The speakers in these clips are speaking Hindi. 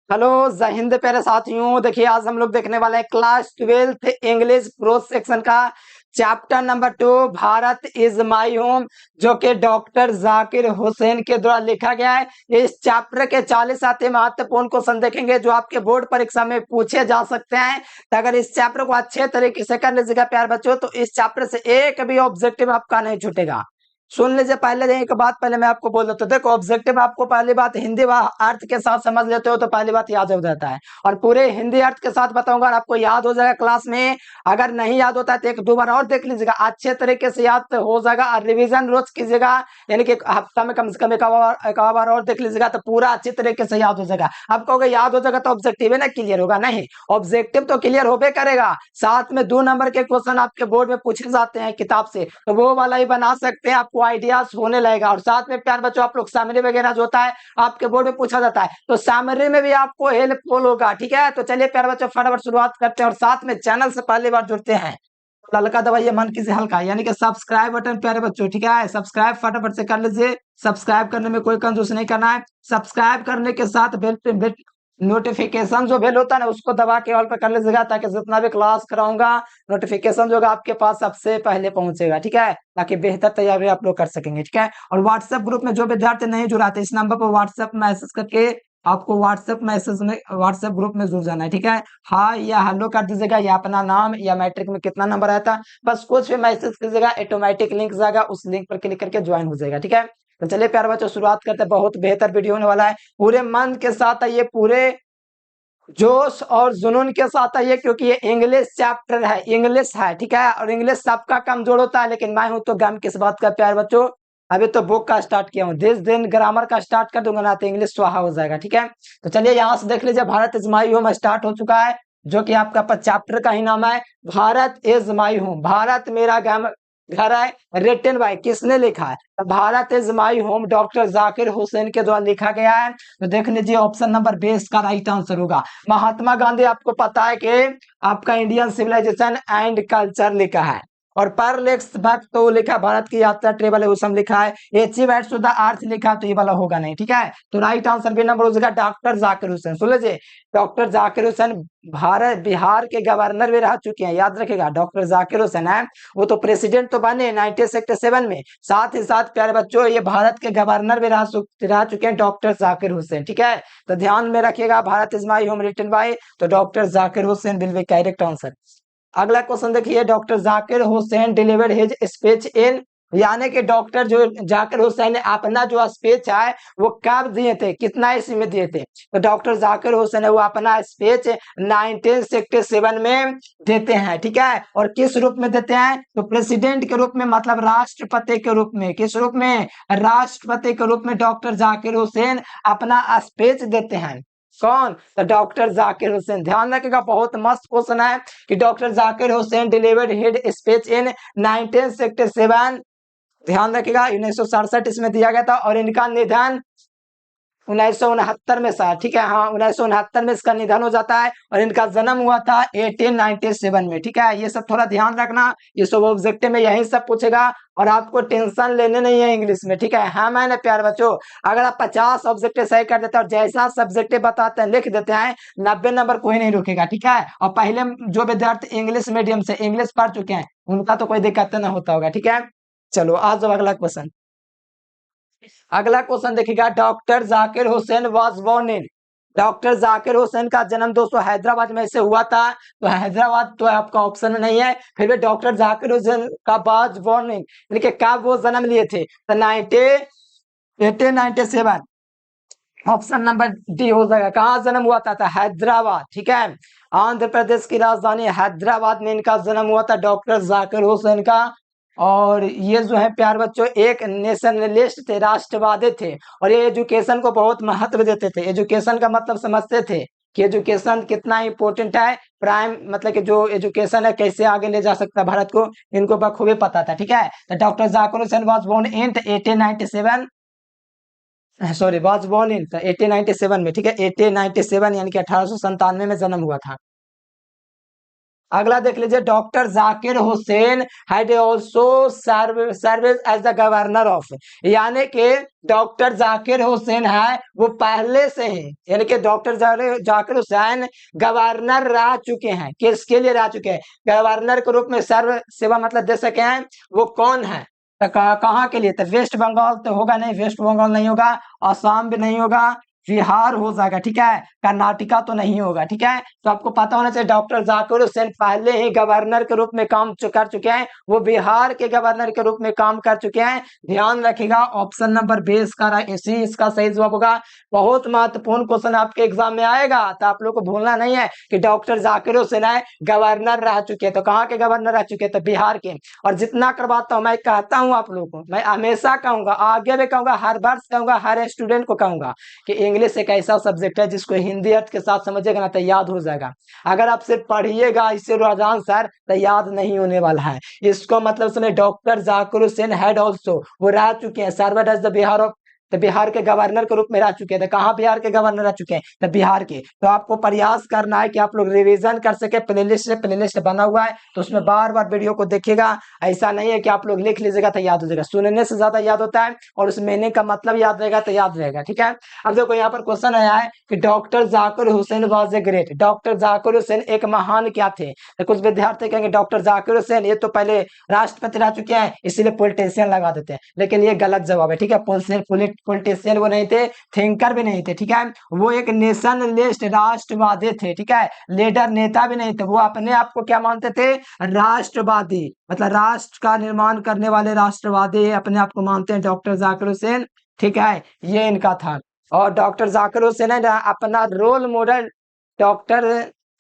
हेलो जय हिंद प्यारे साथियों। देखिए आज हम लोग देखने वाले हैं class 12th English prose section का chapter number 2 Bharat is my home, जो कि डॉक्टर जाकिर हुसैन के द्वारा लिखा गया है। इस चैप्टर के 40 आते महत्वपूर्ण क्वेश्चन देखेंगे जो आपके बोर्ड परीक्षा में पूछे जा सकते हैं। तो अगर इस चैप्टर को अच्छे तरीके से कर लीजिएगा प्यारे बच्चों, तो इस चैप्टर से एक भी ऑब्जेक्टिव आपका नहीं छूटेगा। सुन लीजिए, पहले एक बात पहले मैं आपको बोल देता हूं। देखो, ऑब्जेक्टिव आपको पहली बात हिंदी व अर्थ के साथ समझ लेते हो तो पहली बात याद हो जाता है, और पूरे हिंदी अर्थ के साथ बताऊंगा और आपको याद हो जाएगा क्लास में। अगर नहीं याद होता है तो एक दो बार और देख लीजिएगा, अच्छे तरीके से याद हो जाएगा। और रिविजन रोज कीजिएगा, यानी कि हफ्ता में कम से कम एक बार और देख लीजिएगा तो पूरा अच्छे तरीके से याद हो जाएगा। आप कहोगे याद हो जाएगा तो ऑब्जेक्टिव है ना क्लियर होगा, नहीं, ऑब्जेक्टिव तो क्लियर होबे करेगा, साथ में 2 नंबर के क्वेश्चन आपके बोर्ड में पूछे जाते हैं किताब से, तो वो वाला ही बना सकते हैं, आपको आइडियाज होने लगेगा। और साथ में प्यार बच्चों आप लोग समरी वगैरह जो होता है आपके बोर्ड में पूछा जाता है, तो समरी में भी आपको हेल्पफुल होगा। ठीक है, तो चलिए प्यार बच्चों फटाफट शुरुआत करते हैं। और साथ में चैनल से पहली बार जुड़ते हैं तो ललका दबाइए, मन किसी हल्का, यानी कि सब्सक्राइब बटन प्यारे बच्चों। ठीक है, सब्सक्राइब फटाफट से कर लीजिए। सब्सक्राइब करने में कोई कंजूस नहीं करना है। सब्सक्राइब करने के साथ बेल नोटिफिकेशन जो बेल होता है ना उसको दबा के ऑल पे कर लीजिएगा, ताकि जितना भी क्लास कराऊंगा नोटिफिकेशन जो होगा आपके पास सबसे पहले पहुंचेगा। ठीक है, ताकि बेहतर तैयारी आप लोग कर सकेंगे। ठीक है, और व्हाट्सएप ग्रुप में जो विद्यार्थी नहीं जुड़ाते इस नंबर पर व्हाट्सएप मैसेज करके आपको व्हाट्सएप ग्रुप में जुड़ जाना है। ठीक है, हाँ या हेलो कर दीजिएगा, या अपना नाम या मैट्रिक में कितना नंबर आया था बस कुछ भी मैसेज कीजिएगा, ऑटोमेटिक लिंक जाएगा, उस लिंक पर क्लिक करके ज्वाइन हो जाएगा। ठीक है, तो चलिए प्यारे बच्चों शुरुआत करते हैं। बहुत बेहतर वीडियो होने वाला है, पूरे मन के साथ आइए, पूरे जोश और जुनून के साथ आइए, क्योंकि ये इंग्लिश चैप्टर है, इंग्लिश है। ठीक है, और इंग्लिश सबका कमजोर होता है, लेकिन मैं हूं तो गम किस बात का प्यारे बच्चों। अभी तो बुक का स्टार्ट किया हूँ, जिस दिन ग्रामर का स्टार्ट कर दूंगा ना तो इंग्लिश स्वाहा हो जाएगा। ठीक है, तो चलिए यहाँ से देख लीजिए, Bharat is my home start हो चुका है, जो कि आपका चैप्टर का ही नाम है, Bharat is my home, Bharat मेरा घर है। रिटन बाय, किसने लिखा है? तो Bharat is my home doctor Zakir Hussain के द्वारा लिखा गया है। तो देख लीजिए ऑप्शन नंबर 20 का राइट आंसर होगा। महात्मा गांधी, आपको पता है कि आपका इंडियन सिविलाइजेशन एंड कल्चर लिखा है, और पर लेक्स भक्त तो लिखा भारत की यात्रा ट्रेवल एवं लिखा है, अचीवमेंट्स टू द अर्थ लिखा, तो ये वाला होगा नहीं। ठीक है, तो राइट आंसर भी नंबर हो जाएगा डॉक्टर जाकिर हुसैन। सुन लीजिए, डॉक्टर जाकिर हुसैन भारत बिहार के गवर्नर भी रह चुके हैं, याद रखेगा। डॉक्टर जाकिर हुसैन है, वो तो प्रेसिडेंट तो बने 1967 में, साथ ही साथ प्यारे बच्चों ये भारत के गवर्नर भी रह चुके हैं डॉक्टर जाकिर हुसैन। ठीक है, तो ध्यान में रखिएगा, Bharat is my home written by, तो doctor Zakir Hussain will be correct answer. अगला क्वेश्चन देखिए, doctor Zakir Hussain delivered his speech in, यानी कि डॉक्टर जो जाकिर हुसैन ने अपना जो स्पीच है वो कब दिए थे, कितना ईस्वी में दिए थे? तो डॉक्टर जाकिर हुसैन है वो अपना स्पीच 1967 में देते हैं। ठीक है, और किस रूप में देते हैं? तो प्रेसिडेंट के रूप में, मतलब राष्ट्रपति के रूप में। किस रूप में? राष्ट्रपति के रूप में डॉक्टर जाकिर हुसैन अपना स्पीच देते हैं। कौन? तो डॉक्टर जाकिर हुसैन। ध्यान रखिएगा, बहुत मस्त क्वेश्चन है कि doctor Zakir Hussain delivered his speech इन 1967। ध्यान रखिएगा 1967 इसमें दिया गया था, और इनका निधन 1969 में शायद। ठीक है, हाँ 1969 में इसका निधन हो जाता है, और इनका जन्म हुआ था 1897 में। ठीक है, ये सब थोड़ा ध्यान रखना, ये सब ऑब्जेक्टिव में यही सब पूछेगा, और आपको टेंशन लेने नहीं है इंग्लिश में। ठीक है, हाँ मैंने प्यार बच्चों, अगर आप 50 ऑब्जेक्टिव सही कर देते हैं और जैसा सब्जेक्टिव बताते हैं लिख देते हैं, 90 नंबर कोई नहीं रुकेगा। ठीक है, और पहले जो विद्यार्थी इंग्लिश मीडियम से इंग्लिश पढ़ चुके हैं उनका तो कोई दिक्कत ना होता होगा। ठीक है, चलो आज जो अगला क्वेश्चन, अगला क्वेश्चन देखिएगा, doctor Zakir Hussain was born in, doctor Zakir Hussain का जन्म दोस्तों हैदराबाद में से हुआ था। तो हैदराबाद तो आपका ऑप्शन नहीं है, फिर भी डॉक्टर जाकिर हुसैन का वाज बोर्न इन, यानी कि कब वो जन्म लिए थे? तो 1897, ऑप्शन नंबर डी हो जाएगा। कहाँ जन्म हुआ था? तो हैदराबाद। ठीक है, आंध्र प्रदेश की राजधानी हैदराबाद में इनका जन्म हुआ था डॉक्टर जाकिर हुसैन का। और ये जो है प्यार बच्चों एक नेशनलिस्ट थे, राष्ट्रवादी थे, और ये एजुकेशन को बहुत महत्व देते थे। एजुकेशन का मतलब समझते थे कि एजुकेशन कितना इंपॉर्टेंट है, प्राइम मतलब कि जो एजुकेशन है कैसे आगे ले जा सकता है भारत को, इनको बखूबी पता था। ठीक है, तो doctor Zakir Hussain was born in 1897, sorry was born in 1897 में। ठीक है, 1897 यानी कि 1897 में जन्म हुआ था। अगला देख लीजिए, doctor Zakir Hussain had also service as the governor of, यानी कि डॉक्टर जाकिर हुसैन है वो पहले से ही, यानी कि डॉक्टर जाकिर हुसैन गवर्नर रह चुके हैं। किसके लिए रह चुके हैं? गवर्नर के रूप में सर्व सेवा मतलब दे सके हैं। वो कौन है? तो कहाँ के लिए? तो वेस्ट बंगाल तो होगा नहीं, वेस्ट बंगाल नहीं होगा, असम भी नहीं होगा, बिहार हो जाएगा, ठीक है, कर्नाटका तो नहीं होगा, ठीक है। तो आपको पता होना चाहिए डॉक्टर जाकिर हुसैन पहले ही गवर्नर के रूप में काम कर चुके हैं, वो बिहार के गवर्नर के रूप में काम कर चुके हैं। ध्यान रखिएगा, ऑप्शन नंबर 20 का इसी इसका सही जवाब होगा। बहुत महत्वपूर्ण क्वेश्चन आपके एग्जाम में आएगा, तो आप लोग को भूलना नहीं है कि डॉक्टर जाकिर हुसैन है गवर्नर रह चुके हैं। तो कहाँ के गवर्नर रह चुके हैं? तो बिहार के। और जितना करवाता हूँ मैं कहता हूँ आप लोगों को, मैं हमेशा कहूंगा, आगे भी कहूंगा, हर वर्ष कहूंगा, हर स्टूडेंट को कहूंगा कि इंग्लिश एक ऐसा सब्जेक्ट है जिसको हिंदी अर्थ के साथ समझेगा ना तो याद हो जाएगा। अगर आप सिर्फ पढ़िएगा इससे रोजान सर तो याद नहीं होने वाला है। इसको मतलब सुने, doctor Zakir Hussain had also, वो रह चुके हैं served as the Bihar of, तो बिहार के गवर्नर के रूप में रह चुके थे। कहाँ बिहार के गवर्नर रह चुके हैं? तो बिहार के। तो आपको प्रयास करना है कि आप लोग रिवीजन कर सके, प्लेलिस्ट बना हुआ है तो उसमें बार बार वीडियो को देखिएगा। ऐसा नहीं है कि आप लोग लिख लीजिएगा तो याद हो जाएगा, सुनने से ज्यादा याद होता है और उस महीने का मतलब याद रहेगा तो याद रहेगा, ठीक है। अब देखो यहाँ पर क्वेश्चन आया है कि doctor Zakir Hussain was a great, doctor Zakir Hussain एक महान क्या थे? तो कुछ विद्यार्थी कहेंगे डॉक्टर जाकिर हुसैन ये तो पहले राष्ट्रपति रह चुके हैं इसीलिए पॉलिटिशियन लगा देते हैं, लेकिन ये गलत जवाब है, ठीक है। पॉलिटिशियन वो नहीं थे, थिंकर भी नहीं थे, ठीक है। वो एक नेशनलिस्ट राष्ट्रवादी थे, ठीक है, लीडर नेता भी नहीं थे। वो अपने आप को क्या मानते थे? राष्ट्रवादी, मतलब राष्ट्र का निर्माण करने वाले राष्ट्रवादी अपने आप को मानते हैं डॉक्टर जाकिर हुसैन, ठीक है। ये इनका था। और डॉक्टर जाकिर हुसैन है ना अपना role model doctor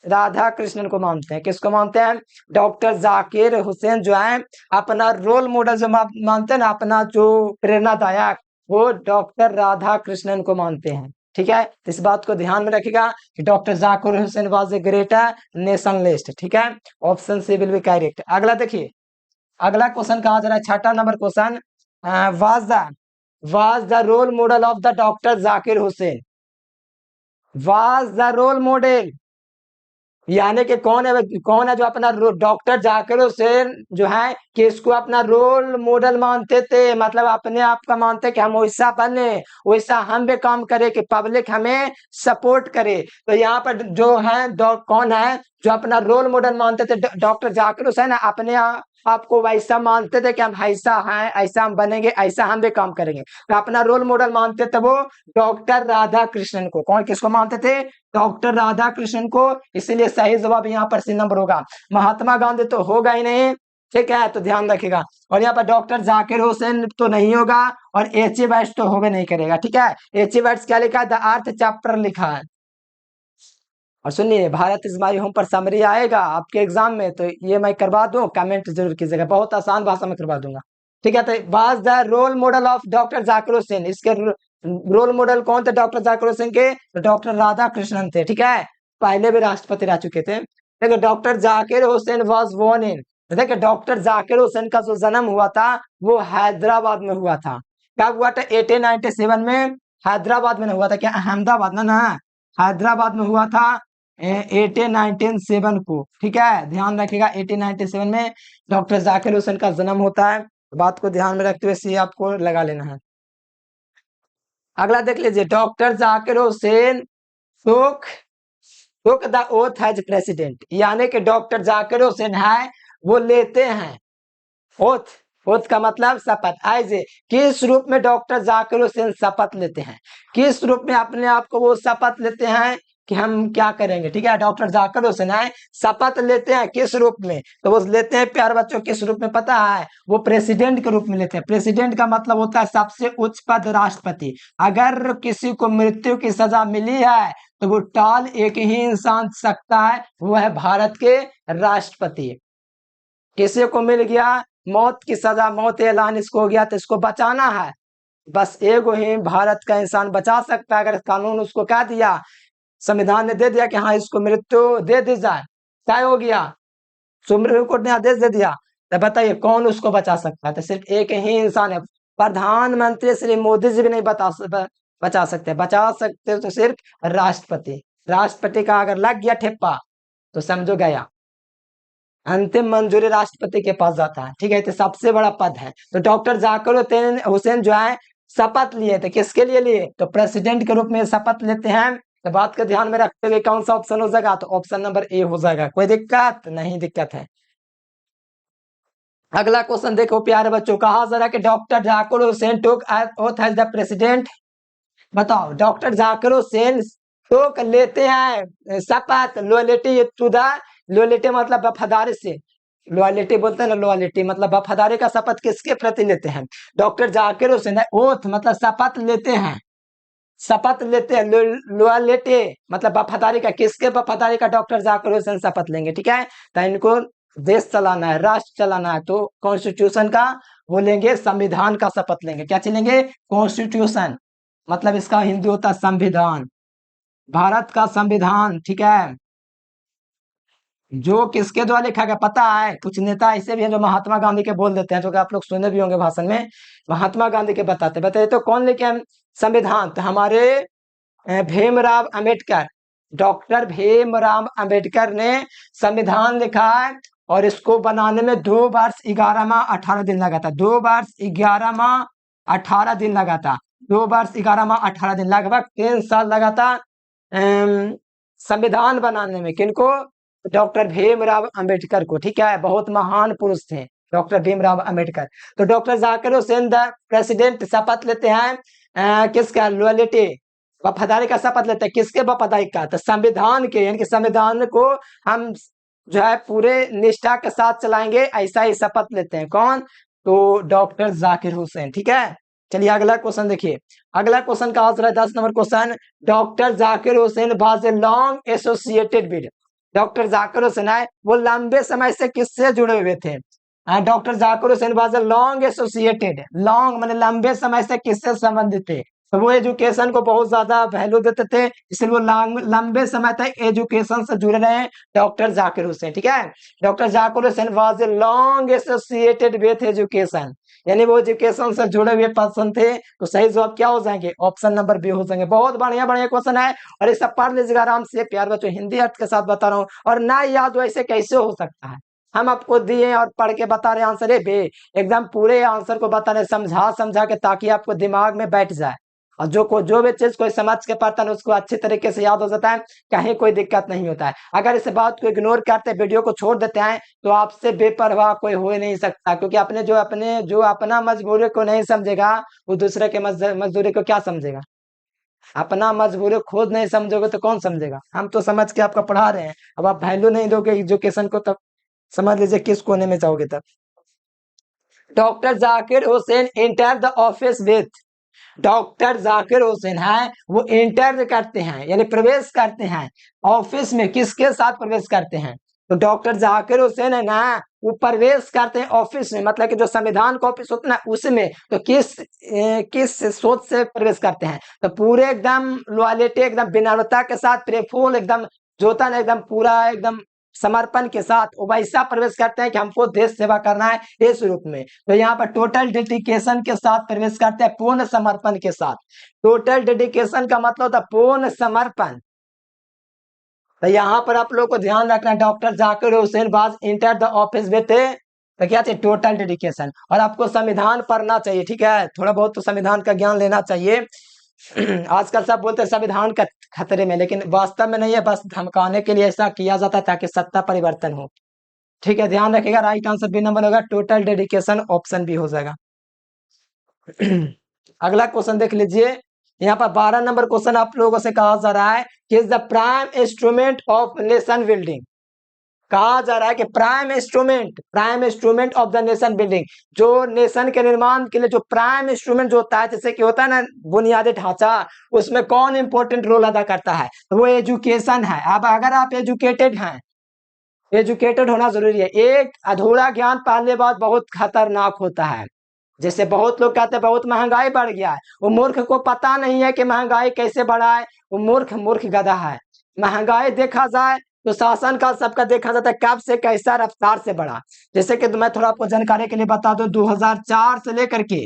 Radhakrishnan को मानते हैं। किसको मानते हैं? डॉक्टर जाकिर हुसैन जो है अपना रोल मॉडल जो मानते हैं ना, अपना जो प्रेरणादायक, वो डॉक्टर राधा कृष्णन को मानते हैं, ठीक है। इस बात को ध्यान में रखिएगा कि doctor Zakir Hussain was a great nationalist, ठीक है। Option C will be correct. अगला देखिए, अगला क्वेश्चन कहा जा रहा है, छठा नंबर question, was the role model of the doctor Zakir Hussain, was the role model, यानी कि कौन है जो अपना डॉक्टर जाकिर हुसैन जो है कि इसको अपना रोल मॉडल मानते थे, मतलब अपने आप का मानते कि हम वैसा बने, वैसा हम भी काम करें कि पब्लिक हमें सपोर्ट करे। तो यहाँ पर जो है कौन है जो अपना रोल मॉडल मानते थे? डॉक्टर जाकिर हुसैन अपने आपको वैसा मानते थे कि हम ऐसा हैं, ऐसा हम बनेंगे, ऐसा हम भी काम करेंगे। तो अपना रोल मॉडल मानते थे वो डॉक्टर राधा कृष्णन को। कौन किसको मानते थे? डॉक्टर राधा कृष्णन को। इसीलिए सही जवाब यहाँ पर सी नंबर होगा। महात्मा गांधी तो होगा ही नहीं, ठीक है, तो ध्यान रखिएगा। और यहाँ पर डॉक्टर जाकिर हुसैन तो नहीं होगा और एच.ए. वाइट्स तो होगा नहीं करेगा, ठीक है। एच.ए. वाइट्स क्या लिखा है? द अर्थ चैप्टर लिखा है। और सुनिए, भारत इज माय होम पर समरी आएगा आपके एग्जाम में, तो ये मैं करवा दूं, कमेंट जरूर कीजिएगा, बहुत आसान भाषा में करवा दूंगा, ठीक है। तो was the role model of doctor Zakir Hussain, इसके रोल मॉडल कौन थे डॉक्टर जाकिर हुसैन के? तो डॉक्टर राधा कृष्णन थे, ठीक है, पहले भी राष्ट्रपति रह चुके थे। देखिए, doctor Zakir Hussain was born in, देखिए डॉक्टर जाकिर हुसैन का जो जन्म हुआ था वो हैदराबाद में हुआ था। कब हुआ था? 1897 में। हैदराबाद में नहीं हुआ था, क्या अहमदाबाद में ना, हैदराबाद में हुआ था 1897 को, ठीक है, ध्यान रखिएगा। 1897 में डॉक्टर जाकिर हुसैन का जन्म होता है। बात को ध्यान में रखते हुए सी आपको लगा लेना है। अगला देख लीजिए, doctor Zakir Hussain took took the oath as president, यानी कि डॉक्टर जाकिर हुसैन है वो लेते हैं ओथ, ओथ का मतलब शपथ। एज ए, किस रूप में डॉक्टर जाकिर हुसैन शपथ लेते हैं? किस रूप में अपने आप को वो शपथ लेते हैं कि हम क्या करेंगे, ठीक है। डॉक्टर जाकिर हुसैन है शपथ लेते हैं किस रूप में? तो वो लेते हैं प्यार बच्चों किस रूप में पता है? वो प्रेसिडेंट के रूप में लेते हैं। प्रेसिडेंट का मतलब होता है सबसे उच्च पद, राष्ट्रपति। अगर किसी को मृत्यु की सजा मिली है तो वो टाल एक ही इंसान सकता है, वो है भारत के राष्ट्रपति। किसी को मिल गया मौत की सजा, मौत ऐलान इसको हो गया तो इसको बचाना है, बस एगो ही भारत का इंसान बचा सकता है। अगर कानून उसको कह दिया, संविधान ने दे दिया कि हाँ इसको मृत्यु दे दी जाए, तय हो गया, सुप्रीम कोर्ट ने आदेश दे दिया, तो बताइए कौन उसको बचा सकता है? तो सिर्फ एक ही इंसान है, प्रधानमंत्री श्री मोदी जी भी नहीं बचा सकते। बचा सकते तो सिर्फ राष्ट्रपति। राष्ट्रपति का अगर लग गया ठेप्पा तो समझो गया। अंतिम मंजूरी राष्ट्रपति के पास जाता है, ठीक है, तो सबसे बड़ा पद है। तो डॉक्टर जाकिर हुसैन जो है शपथ लिए थे, किसके लिए लिए, तो प्रेसिडेंट के रूप में शपथ लेते हैं। तो बात को ध्यान में रखते हुए कौन सा ऑप्शन हो जाएगा, तो ऑप्शन नंबर ए हो जाएगा। कोई दिक्कत नहीं, दिक्कत है। अगला क्वेश्चन देखो प्यारे बच्चों, कहा जरा कि doctor Zakir Hussain took oath as the president. बताओ, डॉक्टर जाकिर हुसैन टुक लेते हैं शपथ लॉयल्टी टू द, लॉयल्टी मतलब वफादारी से, लॉयल्टी बोलते हैं ना, लॉयल्टी मतलब वफादारी का शपथ किसके प्रति लेते हैं, डॉक्टर जाकिर हुसैन। ओथ मतलब शपथ लेते हैं, शपथ लेते हैं, लॉयल्टी मतलब वफादारी का, किसके वफादारी का, डॉक्टर जाकिर हुसैन शपथ लेंगे, ठीक है। तो इनको देश चलाना है, राष्ट्र चलाना है, तो कॉन्स्टिट्यूशन का वो लेंगे, संविधान का शपथ लेंगे। क्या चलेंगे, कॉन्स्टिट्यूशन मतलब इसका हिंदी होता है संविधान, भारत का संविधान, ठीक है। जो किसके द्वारा लिखा गया पता है, कुछ नेता ऐसे भी हैं जो महात्मा गांधी के बोल देते हैं, जो कि आप लोग सुने भी होंगे भाषण में, महात्मा गांधी के बताते बताइए तो कौन लेके हम संविधान, तो हमारे भीमराव अंबेडकर, डॉक्टर भीमराव अंबेडकर ने संविधान लिखा है। और इसको बनाने में 2 वर्ष 11 माह 18 दिन लगा था, 2 वर्ष 11 माह 18 दिन लगा था, 2 वर्ष 11 माह 18 दिन, लगभग 3 साल लगा था संविधान बनाने में। किनको, डॉक्टर भीमराव अंबेडकर को, ठीक है, बहुत महान पुरुष थे डॉक्टर भीमराव अंबेडकर। तो doctor Zakir Hussain the president शपथ लेते हैं किसका, लॉयल्टी वफादारी का शपथ लेते हैं, किसके वफादारी का, तो संविधान के, यानी कि संविधान को हम जो है पूरे निष्ठा के साथ चलाएंगे, ऐसा ही शपथ लेते हैं। कौन, तो डॉक्टर जाकिर हुसैन, ठीक है। चलिए अगला क्वेश्चन देखिए, अगला क्वेश्चन का आंसर है 10 number question, doctor Zakir Hussain was a long associated with, doctor Zakir Hussain है वो लंबे समय से किससे जुड़े हुए थे, doctor Zakir Hussain was a long associated, long माने लंबे समय से किससे संबंधित थे, तो वो एजुकेशन को बहुत ज्यादा वैल्यू देते थे, इसलिए वो लंबे समय तक एजुकेशन से जुड़े रहे डॉक्टर जाकिर हुसैन, ठीक है। Doctor Zakir Hussain was a long associated with education, यानी वो एजुकेशन से जुड़े हुए पर्सन थे। तो सही जवाब क्या हो जाएंगे, ऑप्शन नंबर बी हो जाएंगे। बहुत बढ़िया बढ़िया क्वेश्चन है, और ये सब पढ़ लीजिएगा आराम से प्यार बच्चों, हिंदी अर्थ के साथ बता रहा हूँ, और ना याद हो ऐसे कैसे हो सकता है, हम आपको दिए और पढ़ के बता रहे आंसर है बे, एकदम पूरे आंसर को बता रहे समझा समझा के, ताकि आपको दिमाग में बैठ जाए, और जो भी चीज कोई समझ के पढ़ता है उसको अच्छी तरीके से याद हो जाता है, कहीं कोई दिक्कत नहीं होता है। अगर इस बात को इग्नोर करते वीडियो को छोड़ देते हैं तो आपसे बेपरवाह कोई हो ही नहीं सकता, क्योंकि अपने जो अपना मजबूरी को नहीं समझेगा वो दूसरे के मजदूरी को क्या समझेगा, अपना मजबूरी खुद नहीं समझोगे तो कौन समझेगा। हम तो समझ के आपका पढ़ा रहे हैं, अब आप वैल्यू नहीं दोगे एजुकेशन को, तब समझ लीजिए किस कोने में जाओगे तब। Doctor Zakir Hussain enter the office with, doctor Zakir Hussain है वो एंटर करते हैं यानी प्रवेश करते हैं ऑफिस में, किसके साथ प्रवेश करते हैं, तो डॉक्टर जाकिर हुसैन है ना वो प्रवेश करते हैं ऑफिस में, मतलब कि जो संविधान का ऑफिस होता है ना उसमें, तो किस सोच से प्रवेश करते हैं, तो पूरे एकदम लॉयल्टी, एकदम विनम्रता के साथ, प्रेफुल एकदम, जो होता है ना एकदम पूरा एकदम समर्पण के साथ वो वैसा प्रवेश करते हैं कि हमको देश सेवा करना है इस रूप में। तो यहाँ पर टोटल डेडिकेशन के साथ प्रवेश करते हैं, पूर्ण समर्पण के साथ। टोटल डेडिकेशन का मतलब होता है पूर्ण समर्पण। तो यहाँ पर आप लोग को ध्यान रखना, doctor Zakir Hussain was enter the office with, तो क्या चाहिए, टोटल डेडिकेशन। और आपको संविधान पढ़ना चाहिए, ठीक है, थोड़ा बहुत तो संविधान का ज्ञान लेना चाहिए। आजकल सब बोलते हैं संविधान का खतरे में, लेकिन वास्तव में नहीं है, बस धमकाने के लिए ऐसा किया जाता है ताकि सत्ता परिवर्तन हो, ठीक है, ध्यान रखिएगा। राइट आंसर बी नंबर होगा, टोटल डेडिकेशन, ऑप्शन बी हो जाएगा। अगला क्वेश्चन देख लीजिए, यहाँ पर 12 नंबर क्वेश्चन आप लोगों से कहा जा रहा है कि is the prime instrument of nation building, कहा जा रहा है कि prime instrument of the nation building, जो नेशन के निर्माण के लिए जो प्राइम इंस्ट्रूमेंट जो होता है, जैसे कि होता है ना बुनियादी ढांचा, उसमें कौन इंपॉर्टेंट रोल अदा करता है, तो वो एजुकेशन है। अब अगर आप एजुकेटेड हैं, एजुकेटेड होना जरूरी है, एक अधूरा ज्ञान पाने बाद बहुत खतरनाक होता है। जैसे बहुत लोग कहते हैं बहुत महंगाई बढ़ गया है, वो मूर्ख को पता नहीं है कि महंगाई कैसे बढ़ा है, वो मूर्ख गधा है। महंगाई देखा जाए तो शासन का सबका देखा जाता है कब से कैसा रफ्तार से बढ़ा। जैसे कि मैं थोड़ा आपको जानकारी के लिए बता दूं, 2004 से लेकर के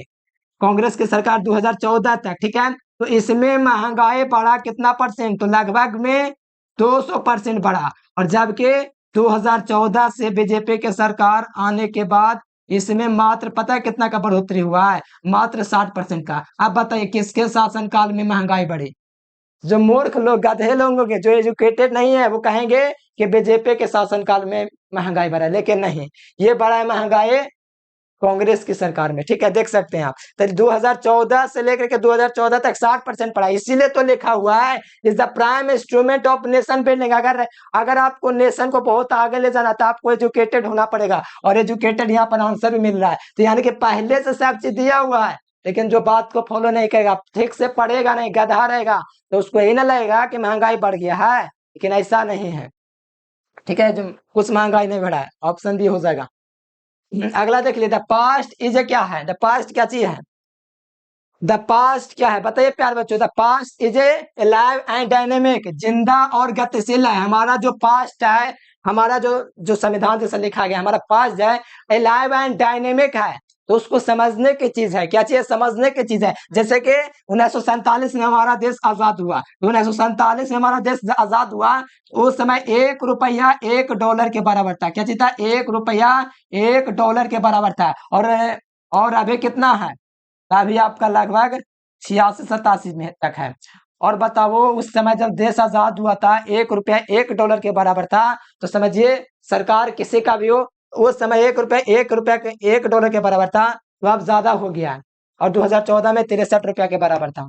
कांग्रेस की सरकार 2014 तक, ठीक है, तो इसमें महंगाई बढ़ा कितना परसेंट, तो लगभग में 200% बढ़ा। और जबकि 2014 से बीजेपी के सरकार आने के बाद इसमें मात्र पता है कितना का बढ़ोतरी हुआ है? मात्र 60% का। अब बताइए किसके शासनकाल में महंगाई बढ़ी? जो मूर्ख लोग, गधे लोग होंगे, जो एजुकेटेड नहीं है, वो कहेंगे कि बीजेपी के शासनकाल में महंगाई बढ़ा है, लेकिन नहीं, ये बढ़ा है महंगाई कांग्रेस की सरकार में। ठीक है, देख सकते हैं आप। तो 2014 से लेकर के 2014 तक 60% पढ़ा, इसीलिए तो लिखा हुआ है is the prime instrument of nation building. अगर आपको नेशन को बहुत आगे ले जाना तो आपको एजुकेटेड होना पड़ेगा, और एजुकेटेड यहाँ पर आंसर भी मिल रहा है। तो यानी कि पहले से सब चीज दिया हुआ है, लेकिन जो बात को फॉलो नहीं करेगा, ठीक से पढ़ेगा नहीं, गधा रहेगा, तो उसको यही ना लगेगा कि महंगाई बढ़ गया है, लेकिन ऐसा नहीं है। ठीक है, जो कुछ महंगाई नहीं बढ़ा है, ऑप्शन बी हो जाएगा। अगला देख लीजिए, द पास्ट इज ए क्या है? द पास्ट क्या चीज है? द पास्ट क्या है बताइए प्यार बच्चों? The past is a live and dynamic, जिंदा और गतिशील है। हमारा जो पास्ट है, हमारा जो जो संविधान जैसा लिखा गया, हमारा पास्ट है ए लाइव एंड डायनेमिक है, तो उसको समझने की चीज है। क्या चीज? समझने की चीज है। जैसे कि 1947 में हमारा देश आजाद हुआ, 1947 में हमारा देश आजाद हुआ, उस समय 1 रुपया $1 के बराबर था। क्या चीज था? 1 रुपया $1 के बराबर था। और अभी कितना है? अभी आपका लगभग 86-87 में तक है। और बताओ, उस समय जब देश आजाद हुआ था, 1 रुपया $1 के बराबर था, तो समझिए सरकार किसी का भी हो, उस समय 1 रुपया के $1 के बराबर था, तो अब ज्यादा हो गया है, और 2014 में 63 रुपया के बराबर था।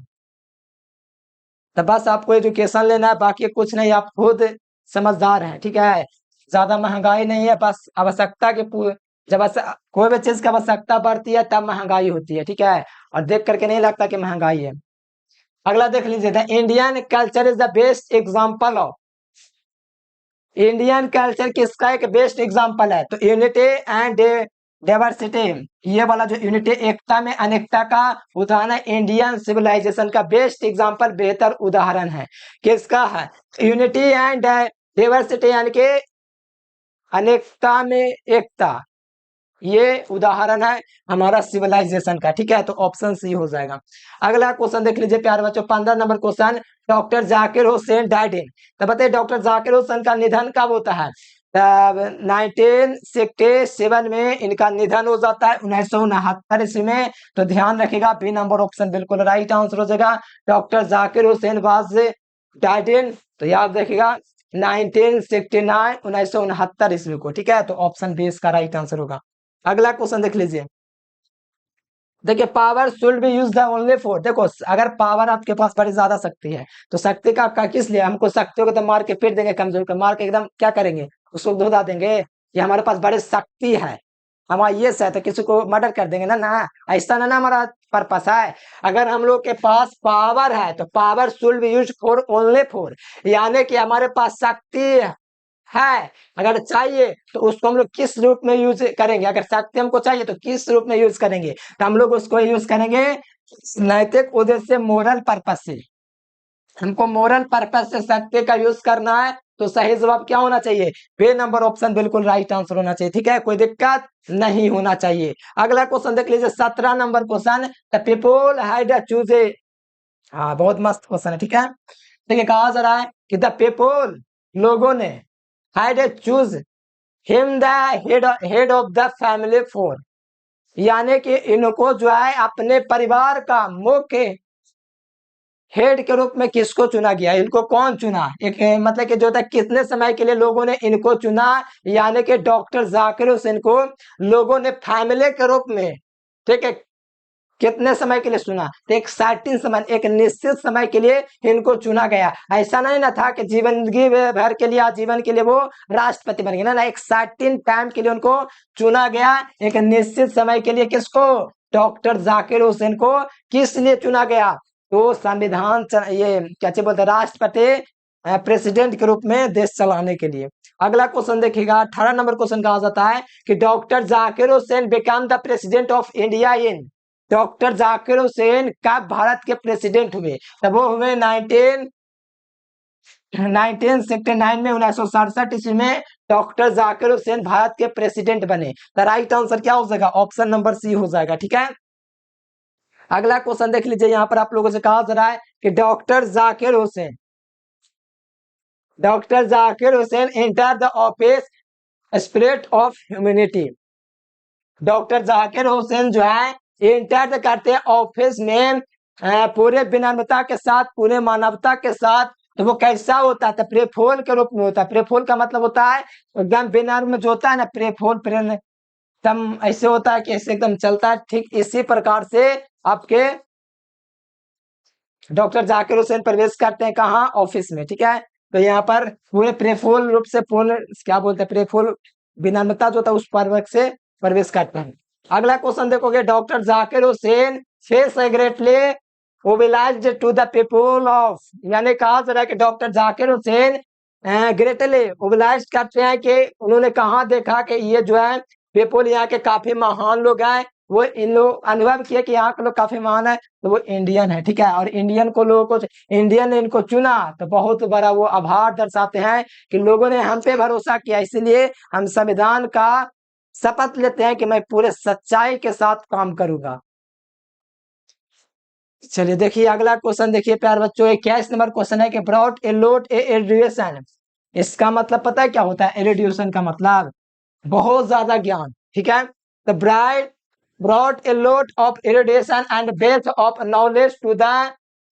तो बस आपको एजुकेशन लेना है, बाकी कुछ नहीं, आप खुद समझदार हैं। ठीक है, ज्यादा महंगाई नहीं है, बस आवश्यकता के जब कोई भी चीज की आवश्यकता बढ़ती है तब महंगाई होती है। ठीक है, और देख करके नहीं लगता कि महंगाई है। अगला देख लीजिए, the Indian culture is the best example of. Indian culture किसका एक बेस्ट एग्जाम्पल है? तो यूनिटी एंड डाइवर्सिटी, ये वाला जो यूनिटी, एकता में अनेकता का उदाहरण है। इंडियन सिविलाइजेशन का बेस्ट एग्जाम्पल, बेहतर उदाहरण है। किसका है? यूनिटी एंड डाइवर्सिटी, यानी कि अनेकता में एकता, ये उदाहरण है हमारा सिविलाइजेशन का। ठीक है, तो ऑप्शन सी हो जाएगा। अगला क्वेश्चन देख लीजिए प्यारे बच्चों, 15 number question, doctor Zakir Hussain died in. तो बताइए डॉक्टर जाकिर हुसैन का निधन कब होता है? 1967 में इनका निधन हो जाता है, 1969 ईस्वी में। तो ध्यान रखिएगा, बी नंबर ऑप्शन बिल्कुल राइट आंसर हो जाएगा। Doctor Zakir Hussain was died in, तो याद रखिएगा 1969, 1969 ईस्वी को। ठीक है, तो ऑप्शन बी इसका राइट आंसर होगा। अगला क्वेश्चन देख लीजिए, देखिए power should be use the only for. देखो, अगर पावर आपके पास बड़ी ज्यादा शक्ति है, तो शक्ति का किस लिए? हमको शक्तियों को तो मार के पीट देंगे, कमजोर को मार के एकदम क्या करेंगे, उसको धुला देंगे। ये हमारे पास बड़ी शक्ति है, हमारा ये है, तो किसी को मर्डर कर देंगे ना, ना ऐसा ना हमारा पर्पस है। अगर हम लोग के पास पावर है, तो power should be use for only for, यानी कि हमारे पास शक्ति है, अगर चाहिए तो उसको हम लोग किस रूप में यूज करेंगे? अगर शक्ति हमको चाहिए तो किस रूप में यूज करेंगे? तो हम लोग उसको यूज करेंगे नैतिक उद्देश्य, मोरल पर्पस से। हमको मोरल पर्पस से शक्ति का यूज करना है, तो सही जवाब क्या होना चाहिए? बी नंबर ऑप्शन बिल्कुल राइट आंसर होना चाहिए। ठीक है, कोई दिक्कत नहीं होना चाहिए। अगला क्वेश्चन देख लीजिए, 17 number question, the people had choose a. हाँ, बहुत मस्त क्वेश्चन है। ठीक है, देखिए कहा जा रहा है कि द पीपल, लोगों ने, had choose him the head of the family for, यानी कि इनको जो है अपने परिवार का मुख्य हेड के रूप में किसको चुना गया? इनको कौन चुना? एक मतलब कि जो था कितने समय के लिए लोगों ने इनको चुना, यानी कि डॉक्टर जाकिर हुसैन को लोगों ने फैमिली के रूप में, ठीक है, कितने समय के लिए चुना? तो एक सर्टेन समय, एक निश्चित समय के लिए इनको चुना गया। ऐसा नहीं ना था कि जिंदगी भर के लिए, आजीवन के लिए वो राष्ट्रपति बन गए, ना, एक सर्टेन टाइम के लिए उनको चुना गया, एक निश्चित समय के लिए। किसको? डॉक्टर जाकिर हुसैन को किस लिए चुना गया? तो संविधान, ये क्या बोलते, राष्ट्रपति, प्रेसिडेंट के रूप में देश चलाने के लिए। अगला क्वेश्चन देखिएगा, 18 नंबर क्वेश्चन कहा जाता है कि doctor Zakir Hussain become the president of India in. Doctor Zakir Hussain कब भारत के प्रेसिडेंट हुए? तब वो हुए 1969 में, 1967 ईस्वी में डॉक्टर जाकिर हुसैन भारत के प्रेसिडेंट बने। तो राइट आंसर क्या हो जाएगा? ऑप्शन नंबर सी हो जाएगा। ठीक है, अगला क्वेश्चन देख लीजिए, यहाँ पर आप लोगों से कहा जा रहा है कि doctor Zakir Hussain enter the office spirit of humanity. Doctor Zakir Hussain जो है इंटर करते हैं ऑफिस में पूरे विनम्रता के साथ, पूरे मानवता के साथ। तो वो कैसा होता है? तो प्रेफोल के रूप में होता है। प्रेफोल का मतलब होता है एकदम विनम्र जो होता है ना, प्रेफोल प्रेम एकदम ऐसे होता है कि ऐसे एकदम चलता है। ठीक इसी प्रकार से आपके डॉक्टर जाकिर हुसैन प्रवेश करते हैं कहाँ? ऑफिस में। ठीक है, तो यहाँ पर पूरे प्रेफुल रूप से, पूर्ण क्या बोलते हैं, प्रेफुल विनम्रता जो था उस पर्वक से प्रवेश करते हैं। अगला क्वेश्चन देखोगे, doctor Zakir Hussain greatly mobilized to the people of, यानी कहा जा रहा है कि doctor Zakir Hussain greatly mobilize करते हैं कि उन्होंने कहा देखा कि ये जो है पीपुल यहाँ के काफी महान लोग हैं, वो इन लोग अनुभव किया कि यहाँ के लोग काफी महान है, तो वो इंडियन है। ठीक है, और इंडियन को लोगों को इंडियन ने इनको चुना, तो बहुत बड़ा वो आभार दर्शाते हैं कि लोगों ने हम पे भरोसा किया, इसलिए हम संविधान का शपथ लेते हैं कि मैं पूरे सच्चाई के साथ काम करूंगा। चलिए देखिए अगला क्वेश्चन देखिए प्यार बच्चों, 21 नंबर क्वेश्चन है कि ब्रॉट ए लोट ए एरुडिशन। इसका मतलब पता है क्या होता है? एरुडिशन का मतलब बहुत ज्यादा ज्ञान। ठीक है, the bright brought a lot of erudition and wealth of knowledge to the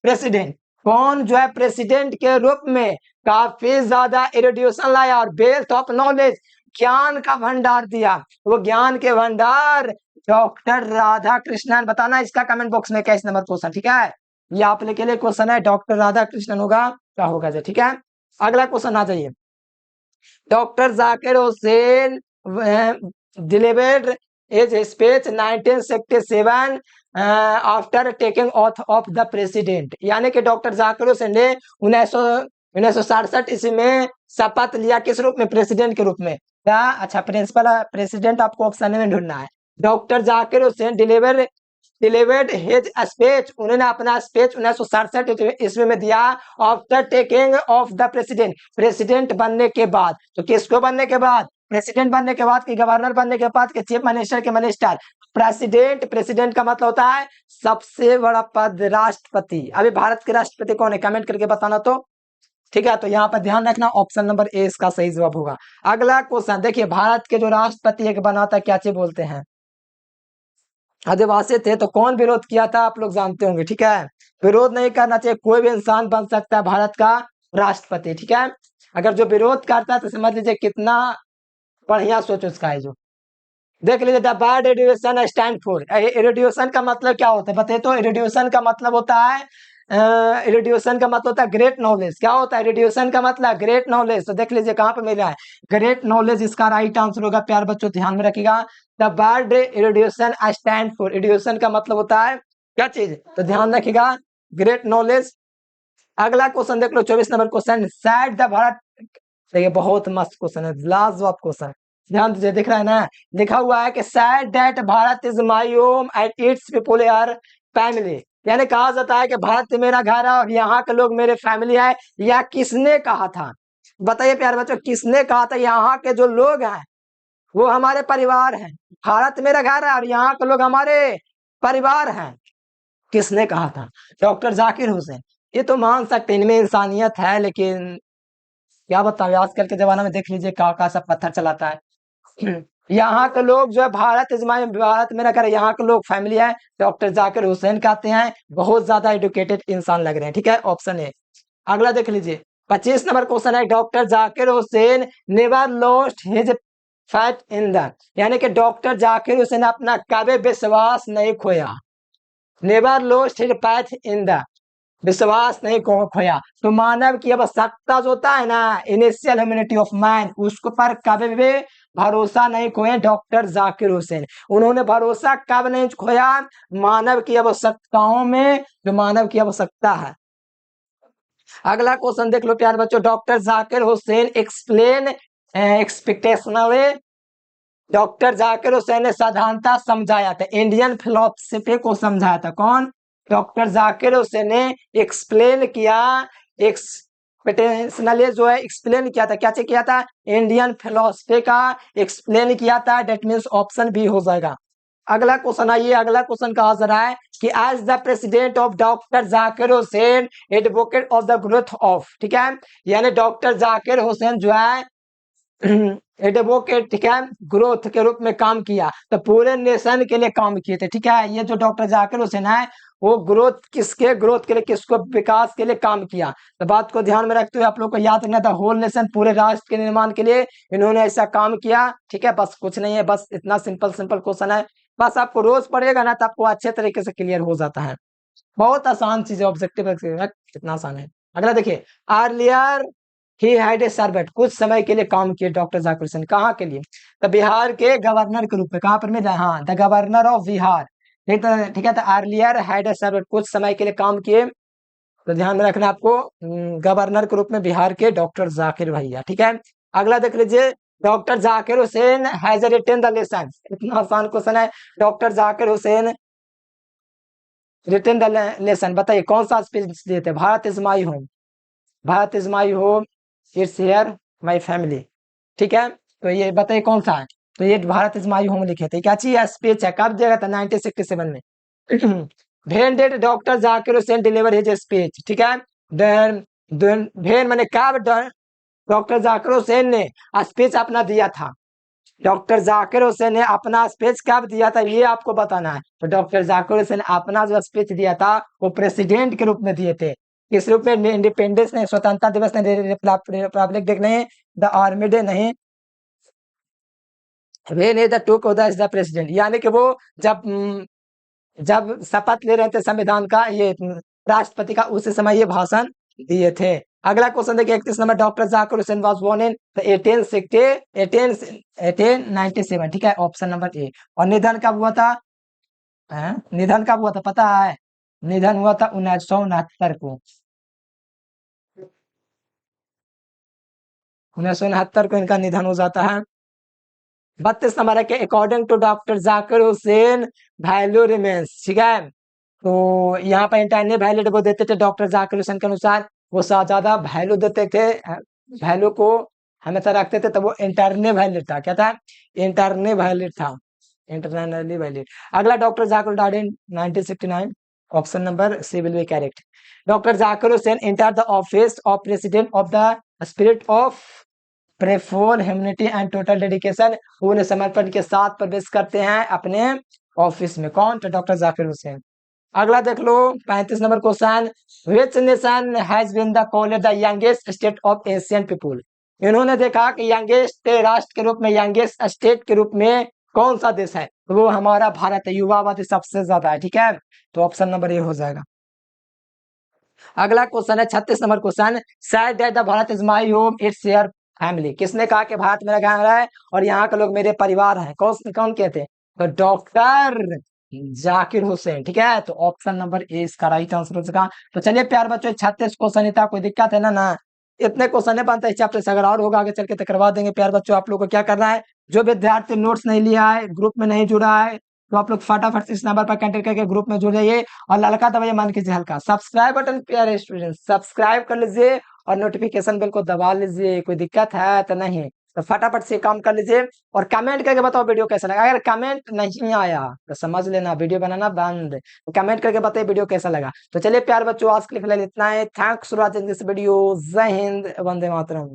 president. कौन जो है प्रेसिडेंट के रूप में काफी ज्यादा एरुडिशन लाया और वेल्थ ऑफ नॉलेज ज्ञान का भंडार दिया? वो ज्ञान के भंडार डॉक्टर राधा कृष्णन। बताना इसका कमेंट बॉक्स में 21 नंबर क्वेश्चन। ठीक है, ये आप के लिए क्वेश्चन है, डॉक्टर राधा कृष्णन होगा क्या होगा जो। ठीक है, अगला क्वेश्चन आ जाइए, doctor Zakir Hussain delivered his speech 1967 after taking auth of the president. यानी कि डॉक्टर जाकिर हुसैन ने 1967 ईस्वी में शपथ लिया, किस रूप में? प्रेसिडेंट के रूप में। क्या? अच्छा, प्रिंसिपल प्रेसिडेंट आपको ऑप्शन में ढूंढना है। Doctor Zakir Hussain delivered his speech, उन्होंने अपना स्पीच 1967 ईस्वी में दिया after taking of the president, president बनने के बाद। तो किसको बनने के बाद? प्रेसिडेंट बनने के बाद, कि गवर्नर बनने के बाद, कि चीफ मिनिस्टर के मिनिस्टर? प्रेसिडेंट। प्रेसिडेंट का मतलब होता है सबसे बड़ा पद, राष्ट्रपति। अभी भारत के राष्ट्रपति कौन है? कमेंट करके बताना तो। ठीक है, तो यहाँ पर ध्यान रखना, ऑप्शन नंबर ए इसका सही जवाब होगा। अगला क्वेश्चन देखिए, भारत के जो राष्ट्रपति एक बनाता क्या चीज बोलते हैं? आदिवासी थे, तो कौन विरोध किया था? आप लोग जानते होंगे। ठीक है, विरोध नहीं करना चाहिए, कोई भी इंसान बन सकता है भारत का राष्ट्रपति। ठीक है, अगर जो विरोध करता है तो समझ लीजिए कितना बढ़िया सोच उसका है। जो देख लीजिए, the word education stand for, education का मतलब क्या होता है बताइए तो? एजुकेशन का मतलब होता है एजुकेशन का मतलब होता है ग्रेट नॉलेज। क्या होता है एजुकेशन का मतलब? Great knowledge. तो देख लीजिए कहाँ पे मिला है ग्रेट नॉलेज, इसका राइट आंसर होगा। प्यार बच्चों ध्यान में रखिएगा, the word education stand for, education का मतलब होता है क्या चीज? तो ध्यान रखिएगा, ग्रेट नॉलेज। अगला क्वेश्चन देख लो, 24 number question, said the Bharat. देखिए बहुत मस्त क्वेश्चन है, लाजवाब क्वेश्चन, ध्यान दीजिए। दिख रहा है ना, लिखा हुआ है कि said that Bharat is my home and its people are family. यानी कहा जाता है कि भारत मेरा घर है और यहाँ के लोग मेरे फैमिली है। यह किसने कहा था? बताइए प्यारे बच्चों, किसने कहा था यहाँ के जो लोग हैं वो हमारे परिवार हैं? भारत मेरा घर है और यहाँ के लोग हमारे परिवार हैं। किसने कहा था? डॉक्टर जाकिर हुसैन। ये तो मान सकते इनमें इंसानियत है, लेकिन क्या बताओ आजकल के जमाने में देख लीजिए का सब पत्थर चलाता है। यहाँ के लोग जो है भारत इजमाई, भारत मेरा घर, यहाँ के लोग फैमिली है। डॉक्टर जाकिर हुसैन कहते हैं, बहुत ज्यादा एजुकेटेड इंसान लग रहे हैं। ठीक है, ऑप्शन ए। अगला देख लीजिए, 25 नंबर क्वेश्चन है, doctor Zakir Hussain never lost his fat in the, यानी कि डॉक्टर जाकिर हुसैन अपना कभी विश्वास नहीं खोया। Never lost his faith in the, विश्वास नहीं खोया। तो मानव की आवश्यकता जो होता है ना, इनिशियल ह्यूमैनिटी ऑफ मैन, उसको पर कभी भी भरोसा नहीं खोए डॉक्टर जाकिर हुसैन। उन्होंने भरोसा कब नहीं खोया? मानव की आवश्यकताओं में, जो मानव की आवश्यकता है। अगला क्वेश्चन देख लो प्यार बच्चों, doctor Zakir Hussain explain exceptionally, doctor Zakir Hussain ने साधारणता समझाया था, इंडियन फिलोसफी को समझाया था। कौन? डॉक्टर जाकिर हुसैन ने एक्सप्लेन किया, एक्सपेक्टेशनली जो है एक्सप्लेन किया था, क्या चीज किया था? इंडियन फिलोसफी का एक्सप्लेन किया था। डेट मीन्स ऑप्शन बी हो जाएगा। अगला क्वेश्चन आइए, अगला क्वेश्चन कहा जा रहा है कि as the president of doctor Zakir Hussain advocate of the growth of, ठीक है, यानी डॉक्टर जाकिर हुसैन जो है एडवोकेट, ठीक है, ग्रोथ के रूप में काम किया, तो पूरे नेशन के लिए काम किए थे, ठीक है। ये जो डॉक्टर जाकिर हुसैन है वो ग्रोथ के लिए, किसको, विकास के लिए काम किया। तो बात को ध्यान में रखते हुए आप लोग को याद रखना था, होल नेशन, पूरे राष्ट्र के निर्माण के लिए इन्होंने ऐसा काम किया, ठीक है। बस कुछ नहीं है, बस इतना सिंपल सिंपल क्वेश्चन है, बस आपको रोज पढ़ेगा ना तो आपको अच्छे तरीके से क्लियर हो जाता है। बहुत आसान चीज है, ऑब्जेक्टिव कितना आसान है। अगला देखिए, earlier he had a servant, कुछ समय के लिए काम किए डॉक्टर जाकिर हुसैन, कहाँ के लिए, तो बिहार के गवर्नर के रूप में, कहाँ पर मिला, हाँ, द गवर्नर ऑफ बिहार, ठीक है। तो अर्लियर हैड ए सर्वेंट, कुछ समय के लिए काम किए, तो ध्यान में रखना आपको, गवर्नर के रूप में बिहार के डॉक्टर जाकिर भैया, ठीक है। अगला देख लीजिए, doctor Zakir Hussain has written the lesson, इतना आसान क्वेश्चन है, doctor Zakir Hussain written the lesson, बताइए कौन सा स्पीच दिए थे, Bharat is my home, Bharat is my home, it's here my family, ठीक है। तो ये बताइए कौन सा है, तो ये भारत इज माई होम लिखे थे, क्या चीज स्पीच है, कब दिया था, 1967 में। When did doctor Zakir Hussain deliver his speech, ठीक है। देन वेन मैंने कब डॉक्टर जाकिर हुसैन ने स्पीच अपना दिया था, डॉक्टर जाकिर हुसैन ने अपना स्पीच कब दिया था ये आपको बताना है। तो डॉक्टर जाकिर हुसैन अपना जो स्पीच दिया था वो प्रेसिडेंट के रूप में दिए थे, किस रूप में, इंडिपेंडेंस नहीं, स्वतंत्रता दिवस नहीं, रिपब्लिक डे नहीं, द आर्मी डे नहीं, वे नहीं, द टू कोदा इज द प्रेसिडेंट, यानी कि वो जब जब शपथ ले रहे थे संविधान का, ये राष्ट्रपति का, उस समय ये भाषण दिए थे। अगला क्वेश्चन देखिए 31 number, doctor Zakir Hussain was born in 1897, ठीक है, ऑप्शन नंबर ए। और निधन कब हुआ था, निधन कब हुआ था पता है, निधन हुआ था 1969 को, 1969 को इनका निधन हो जाता है। 32 नंबर है कि according to doctor Zakir Hussain value remains, ठीक है। तो यहाँ पर इंटरनल वैल्यू वो देते थे डॉक्टर जाकिर हुसैन के अनुसार, वो ज्यादा वैल्यू देते थे, वैल्यू को हमेशा रखते थे, तो वो इंटरनल वैल्यू था, क्या था, इंटरनल वैल्यू था, इंटरनली वैल्यू। अगला, doctor Zakir died in 1969, option number C will be correct. Doctor Zakir Hussain enter the office of president of the spirit of profound humanity and total dedication, पूर्ण समर्पण के साथ प्रवेश करते हैं अपने ऑफिस में, कौन, तो डॉक्टर जाकिर हुसैन। अगला देख लो 35 number question, which nation has been the called the youngest state of Asian people, इन्होंने देखा कि यंगेस्ट राष्ट्र के रूप में, यंगेस्ट स्टेट के रूप में कौन सा देश है, तो वो हमारा भारत है, युवा आबादी सबसे ज्यादा है, ठीक है। तो ऑप्शन नंबर ए हो जाएगा। अगला क्वेश्चन है 36 number question, said that the Bharat is my home it's your family, किसने कहा कि भारत मेरा घर है और यहाँ के लोग मेरे परिवार हैं, कौन कौन कहते हैं, तो डॉक्टर जाकिर हुसैन, ठीक है। तो ऑप्शन नंबर ए इसका राइट आंसर हो सका। तो चलिए प्यार बच्चों, 36 क्वेश्चन ही था, कोई दिक्कत है ना, इतने क्वेश्चन नहीं बनता इस चैप्टर से, अगर और होगा आगे चल के तो करवा देंगे। प्यार बच्चों, आप लोग को क्या करना है, जो विद्यार्थी नोट्स नहीं लिया है, ग्रुप में नहीं जुड़ा है, तो आप लोग फटाफट इस नंबर पर कांटेक्ट करके ग्रुप में जुड़ जाइए, और लड़का दबाइए, मान कीजिए हल्का सब्सक्राइब बटन, प्यारे स्टूडेंट सब्सक्राइब कर लीजिए और नोटिफिकेशन बेल को दबा लीजिए, कोई दिक्कत है तो नहीं, तो फटाफट से काम कर लीजिए। और कमेंट करके बताओ वीडियो कैसा लगा, अगर कमेंट नहीं आया तो समझ लेना वीडियो बनाना बंद, तो कमेंट करके बताइए वीडियो कैसा लगा। तो चलिए प्यार बच्चों, आज के लिए फिलहाल इतना है, thanks for watching this video, जय हिंद, वंदे मातरम।